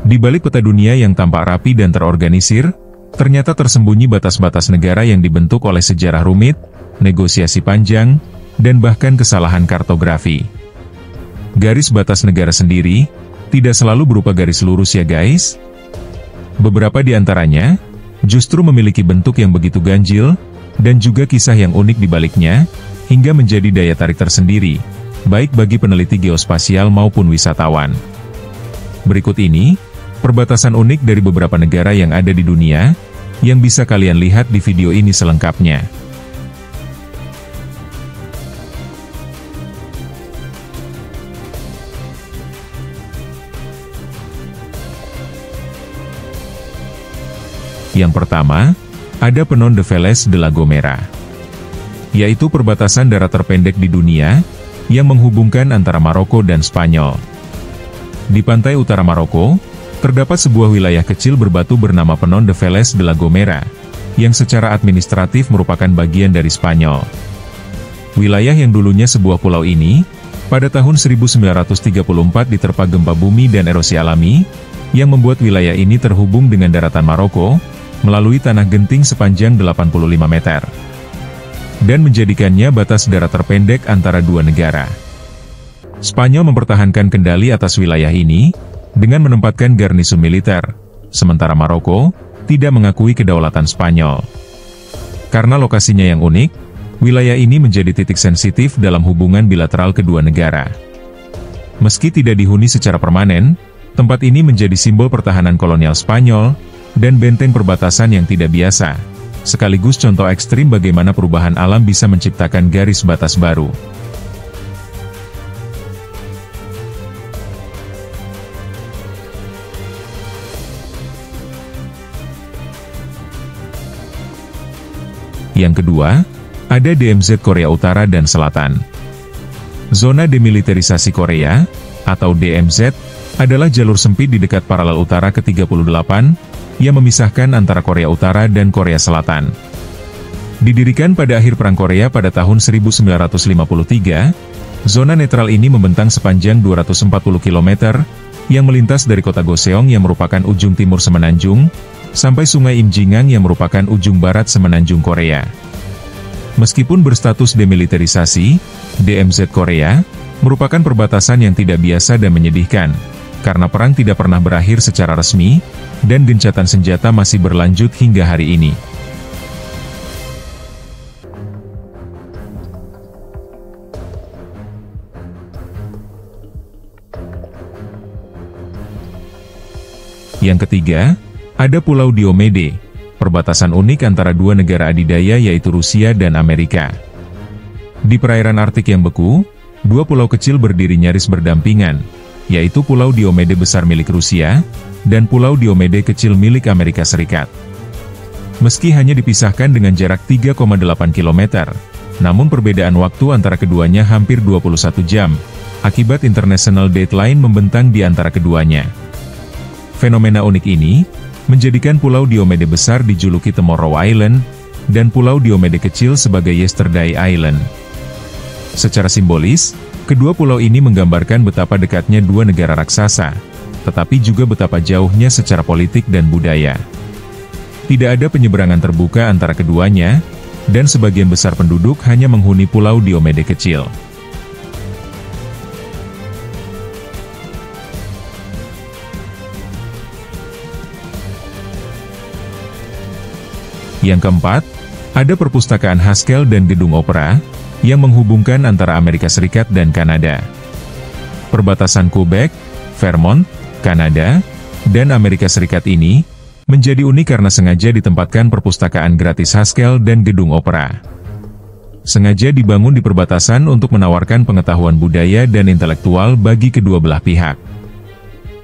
Di balik peta dunia yang tampak rapi dan terorganisir, ternyata tersembunyi batas-batas negara yang dibentuk oleh sejarah rumit, negosiasi panjang, dan bahkan kesalahan kartografi. Garis batas negara sendiri tidak selalu berupa garis lurus ya guys. Beberapa di antaranya justru memiliki bentuk yang begitu ganjil, dan juga kisah yang unik di baliknya, hingga menjadi daya tarik tersendiri, baik bagi peneliti geospasial maupun wisatawan. Berikut ini perbatasan unik dari beberapa negara yang ada di dunia, yang bisa kalian lihat di video ini selengkapnya. Yang pertama, ada Peñón de Vélez de la Gomera, yaitu perbatasan darat terpendek di dunia, yang menghubungkan antara Maroko dan Spanyol. Di pantai utara Maroko, terdapat sebuah wilayah kecil berbatu bernama Peñón de Vélez de la Gomera, yang secara administratif merupakan bagian dari Spanyol. Wilayah yang dulunya sebuah pulau ini, pada tahun 1934 diterpa gempa bumi dan erosi alami, yang membuat wilayah ini terhubung dengan daratan Maroko, melalui tanah genting sepanjang 85 meter. Dan menjadikannya batas darat terpendek antara dua negara. Spanyol mempertahankan kendali atas wilayah ini, dengan menempatkan garnisun militer, sementara Maroko tidak mengakui kedaulatan Spanyol. Karena lokasinya yang unik, wilayah ini menjadi titik sensitif dalam hubungan bilateral kedua negara. Meski tidak dihuni secara permanen, tempat ini menjadi simbol pertahanan kolonial Spanyol, dan benteng perbatasan yang tidak biasa, sekaligus contoh ekstrim bagaimana perubahan alam bisa menciptakan garis batas baru. Yang kedua, ada DMZ Korea Utara dan Selatan. Zona Demilitarisasi Korea, atau DMZ, adalah jalur sempit di dekat paralel utara ke-38, yang memisahkan antara Korea Utara dan Korea Selatan. Didirikan pada akhir Perang Korea pada tahun 1953, zona netral ini membentang sepanjang 240 km, yang melintas dari kota Goseong yang merupakan ujung timur Semenanjung, sampai Sungai Imjingang yang merupakan ujung barat Semenanjung Korea. Meskipun berstatus demilitarisasi, DMZ Korea merupakan perbatasan yang tidak biasa dan menyedihkan, karena perang tidak pernah berakhir secara resmi, dan gencatan senjata masih berlanjut hingga hari ini. Yang ketiga, ada Pulau Diomede, perbatasan unik antara dua negara adidaya yaitu Rusia dan Amerika. Di perairan Arktik yang beku, dua pulau kecil berdiri nyaris berdampingan, yaitu Pulau Diomede besar milik Rusia, dan Pulau Diomede kecil milik Amerika Serikat. Meski hanya dipisahkan dengan jarak 3,8 km, namun perbedaan waktu antara keduanya hampir 21 jam, akibat International Dateline membentang di antara keduanya. Fenomena unik ini menjadikan Pulau Diomede besar dijuluki Tomorrow Island, dan Pulau Diomede kecil sebagai Yesterday Island. Secara simbolis, kedua pulau ini menggambarkan betapa dekatnya dua negara raksasa, tetapi juga betapa jauhnya secara politik dan budaya. Tidak ada penyeberangan terbuka antara keduanya, dan sebagian besar penduduk hanya menghuni Pulau Diomede kecil. Yang keempat, ada Perpustakaan Haskell dan Gedung Opera, yang menghubungkan antara Amerika Serikat dan Kanada. Perbatasan Quebec, Vermont, Kanada, dan Amerika Serikat ini, menjadi unik karena sengaja ditempatkan perpustakaan gratis Haskell dan Gedung Opera. Sengaja dibangun di perbatasan untuk menawarkan pengetahuan budaya dan intelektual bagi kedua belah pihak.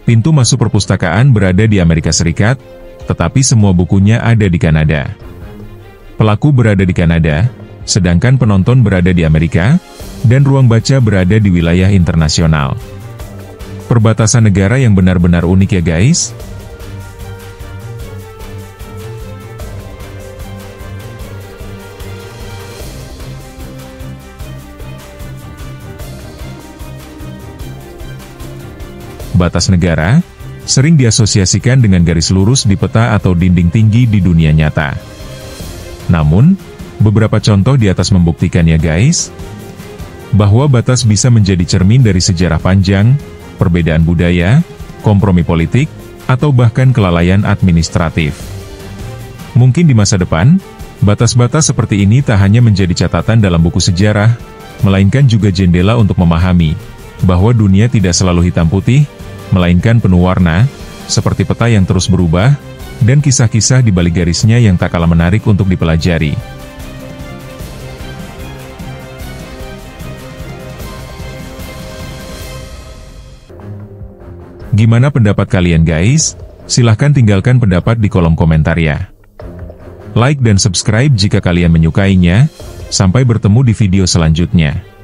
Pintu masuk perpustakaan berada di Amerika Serikat, tetapi semua bukunya ada di Kanada. Pelaku berada di Kanada, sedangkan penonton berada di Amerika, dan ruang baca berada di wilayah internasional. Perbatasan negara yang benar-benar unik ya guys. Batas negara sering diasosiasikan dengan garis lurus di peta atau dinding tinggi di dunia nyata. Namun, beberapa contoh di atas membuktikannya guys, bahwa batas bisa menjadi cermin dari sejarah panjang, perbedaan budaya, kompromi politik, atau bahkan kelalaian administratif. Mungkin di masa depan, batas-batas seperti ini tak hanya menjadi catatan dalam buku sejarah, melainkan juga jendela untuk memahami bahwa dunia tidak selalu hitam putih, melainkan penuh warna, seperti peta yang terus berubah, dan kisah-kisah di balik garisnya yang tak kalah menarik untuk dipelajari. Gimana pendapat kalian guys? Silahkan tinggalkan pendapat di kolom komentar ya. Like dan subscribe jika kalian menyukainya. Sampai bertemu di video selanjutnya.